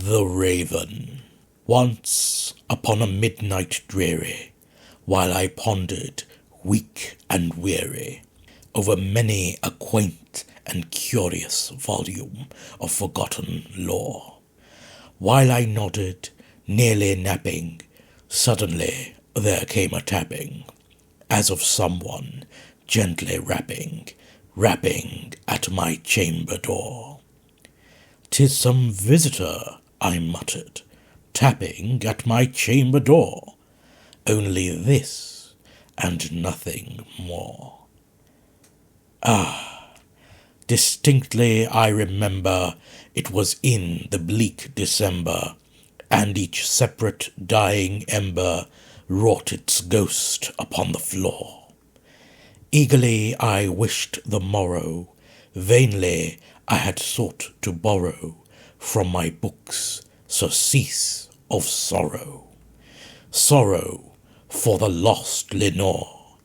The Raven. Once upon a midnight dreary, while I pondered, weak and weary, over many a quaint and curious volume of forgotten lore, while I nodded, nearly napping, suddenly there came a tapping, as of someone gently rapping at my chamber door. "'Tis some visitor," I muttered, "tapping at my chamber door. Only this, and nothing more." Distinctly I remember it was in the bleak December, and each separate dying ember wrought its ghost upon the floor. Eagerly I wished the morrow, vainly I had sought to borrow from my books surcease of sorrow. Sorrow for the lost Lenore,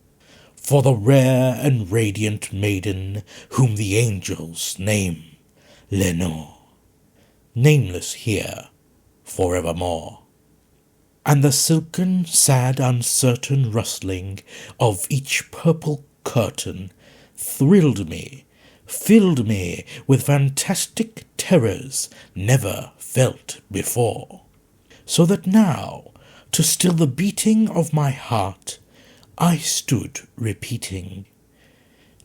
for the rare and radiant maiden whom the angels name Lenore, nameless here forevermore. And the silken, sad, uncertain rustling of each purple curtain thrilled me, filled me with fantastic terrors never felt before, so that now, to still the beating of my heart, I stood repeating,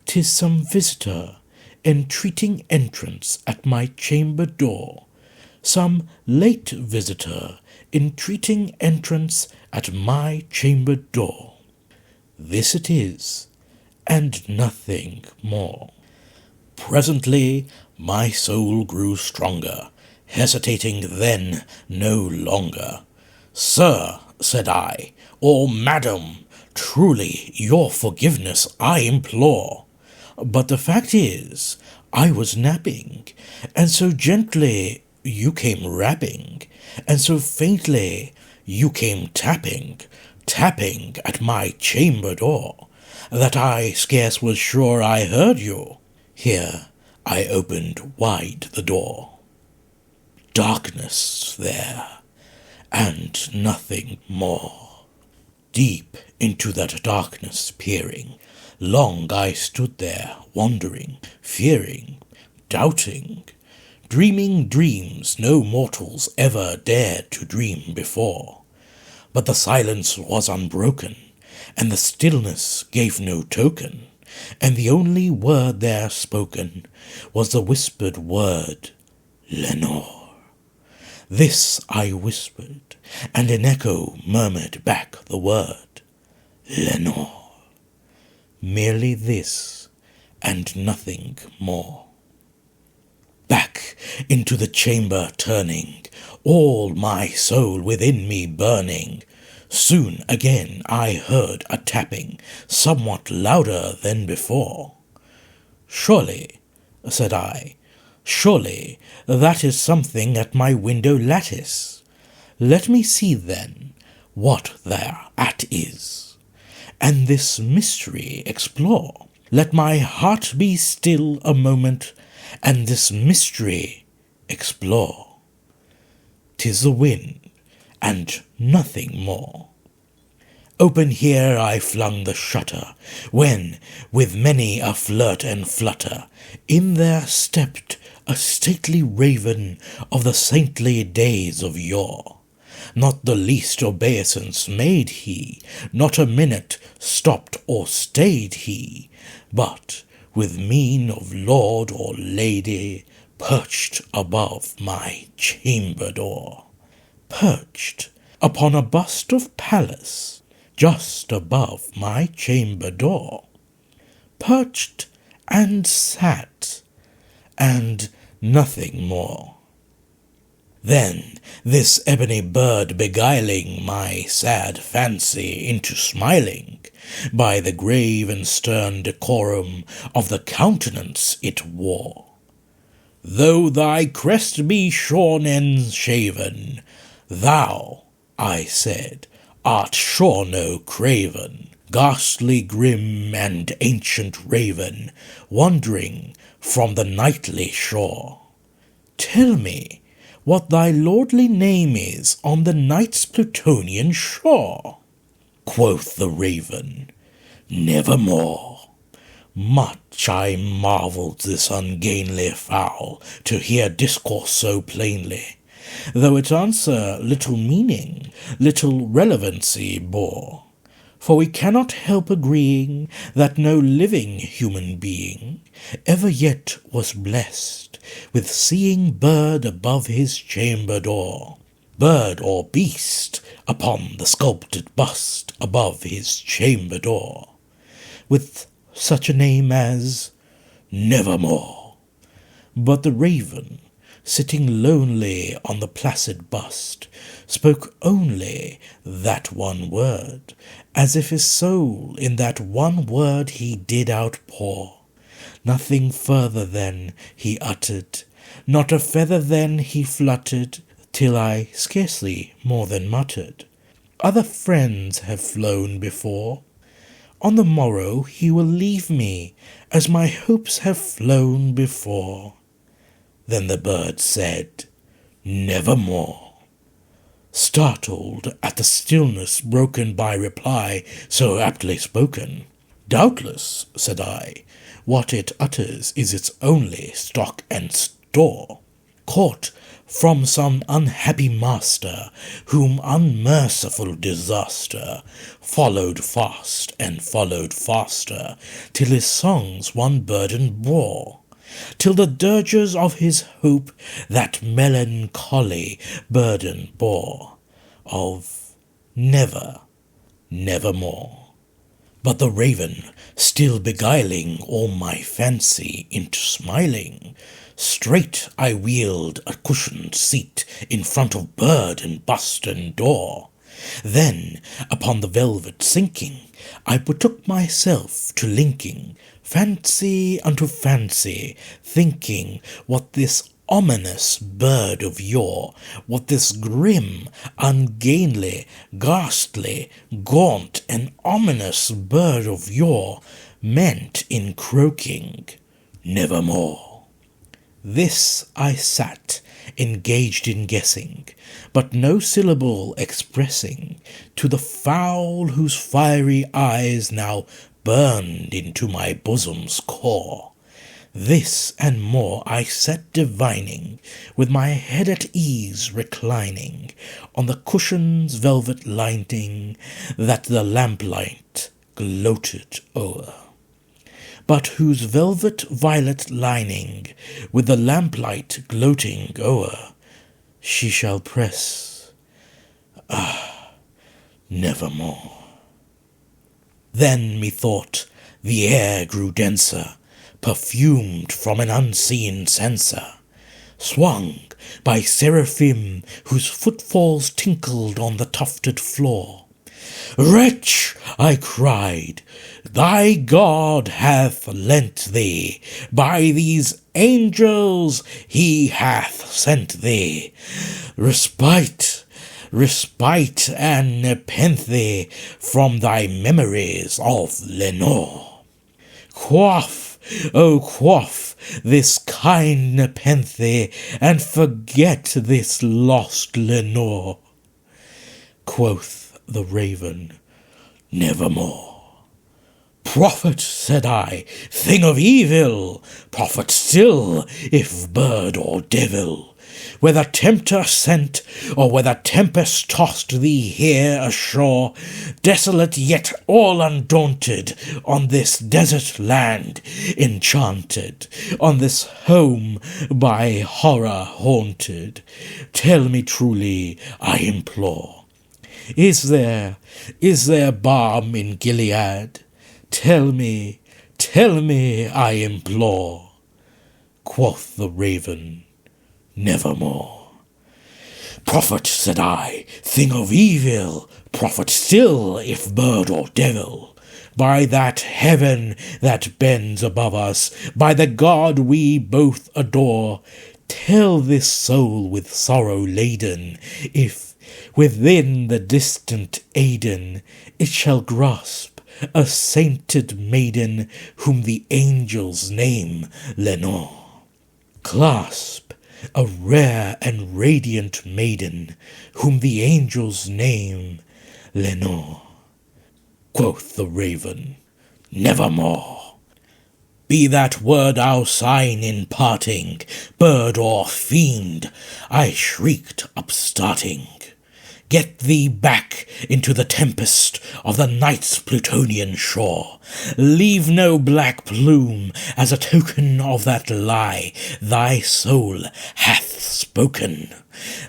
"'Tis some visitor entreating entrance at my chamber door, some late visitor entreating entrance at my chamber door. This it is, and nothing more." Presently my soul grew stronger, hesitating then no longer. "Sir," said I, "or Madam, truly your forgiveness I implore. But the fact is, I was napping, and so gently you came rapping, and so faintly you came tapping at my chamber door, that I scarce was sure I heard you." Here I opened wide the door. Darkness there, and nothing more. Deep into that darkness peering, long I stood there, wondering, fearing, doubting, dreaming dreams no mortals ever dared to dream before. But the silence was unbroken, and the stillness gave no token, and the only word there spoken was the whispered word, "Lenore." This I whispered, and an echo murmured back the word, "Lenore." Merely this, and nothing more. Back into the chamber turning, all my soul within me burning, soon again I heard a tapping, somewhat louder than before. "Surely," said I, "surely that is something at my window lattice. Let me see then what thereat is, and this mystery explore. Let my heart be still a moment, and this mystery explore. 'Tis the wind, and nothing more." Open here I flung the shutter, when, with many a flirt and flutter, in there stepped a stately raven of the saintly days of yore. Not the least obeisance made he, not a minute stopped or stayed he, but, with mien of lord or lady, perched above my chamber door. Perched upon a bust of Pallas, just above my chamber door. Perched and sat, and nothing more. Then this ebony bird beguiling my sad fancy into smiling, by the grave and stern decorum of the countenance it wore. "Though thy crest be shorn and shaven, thou," I said, "art sure no craven, ghastly grim and ancient raven, wandering from the nightly shore. Tell me, what thy lordly name is on the night's Plutonian shore. Quoth the raven, Nevermore. Much I marvelled this ungainly fowl to hear discourse so plainly, though its answer little meaning, little relevancy bore. For we cannot help agreeing that no living human being ever yet was blessed with seeing bird above his chamber door, bird or beast upon the sculpted bust above his chamber door, with such a name as Nevermore. But the raven, sitting lonely on the placid bust, spoke only that one word, as if his soul in that one word he did outpour. Nothing further then he uttered, not a feather then he fluttered, till I scarcely more than muttered, Other friends have flown before. On the morrow he will leave me, as my hopes have flown before. Then the bird said, Nevermore. Startled at the stillness broken by reply so aptly spoken, Doubtless, said I, what it utters is its only stock and store, caught from some unhappy master, whom unmerciful disaster followed fast and followed faster, till his songs one burden bore, till the dirges of his hope that melancholy burden bore, of never, nevermore. But the raven, still beguiling all my fancy into smiling, straight I wheeled a cushioned seat in front of bird and bust and door. Then, upon the velvet sinking, I betook myself to linking fancy unto fancy, thinking what this ominous bird of yore, what this grim, ungainly, ghastly, gaunt, and ominous bird of yore meant in croaking, Nevermore. This I sat, engaged in guessing, but no syllable expressing to the fowl whose fiery eyes now burned into my bosom's core. This and more I sat divining, with my head at ease reclining on the cushion's velvet lining that the lamplight gloated o'er, but whose velvet violet lining, with the lamplight gloating o'er, she shall press, nevermore. Then methought the air grew denser, perfumed from an unseen censer, swung by seraphim whose footfalls tinkled on the tufted floor. Wretch, I cried, thy God hath lent thee, by these angels he hath sent thee, respite and nepenthe from thy memories of Lenore. Quaff, oh quaff this kind nepenthe, and forget this lost Lenore. Quoth the raven, Nevermore. Prophet, said I, thing of evil, prophet still, if bird or devil, whether tempter sent, or whether tempest tossed thee here ashore, desolate yet all undaunted, on this desert land enchanted, on this home by horror haunted, tell me truly, I implore, is there balm in Gilead? Tell me, I implore. Quoth the raven, Nevermore. Prophet, said I, thing of evil, prophet still, if bird or devil, by that heaven that bends above us, by the God we both adore, tell this soul with sorrow laden, if within the distant Aidenn it shall grasp a sainted maiden whom the angels name Lenore. Clasp a rare and radiant maiden, whom the angels name Lenore. Quoth the raven, nevermore. Be that word our sign in parting, bird or fiend, I shrieked upstarting. Get thee back into the tempest of the night's Plutonian shore. Leave no black plume as a token of that lie thy soul hath spoken.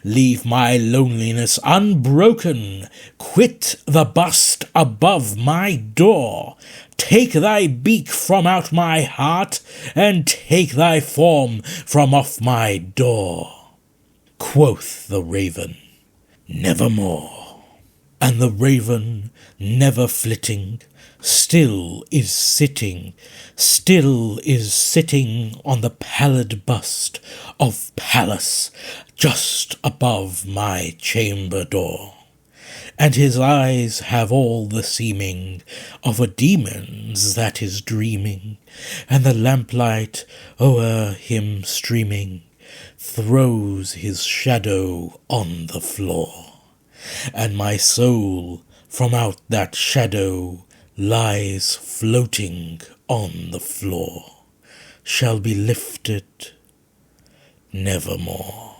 Leave my loneliness unbroken. Quit the bust above my door. Take thy beak from out my heart, and take thy form from off my door. Quoth the raven, nevermore. And the raven, never flitting, still is sitting on the pallid bust of Pallas just above my chamber door. And his eyes have all the seeming of a demon's that is dreaming, and the lamplight o'er him streaming throws his shadow on the floor. And my soul from out that shadow lies floating on the floor, shall be lifted nevermore.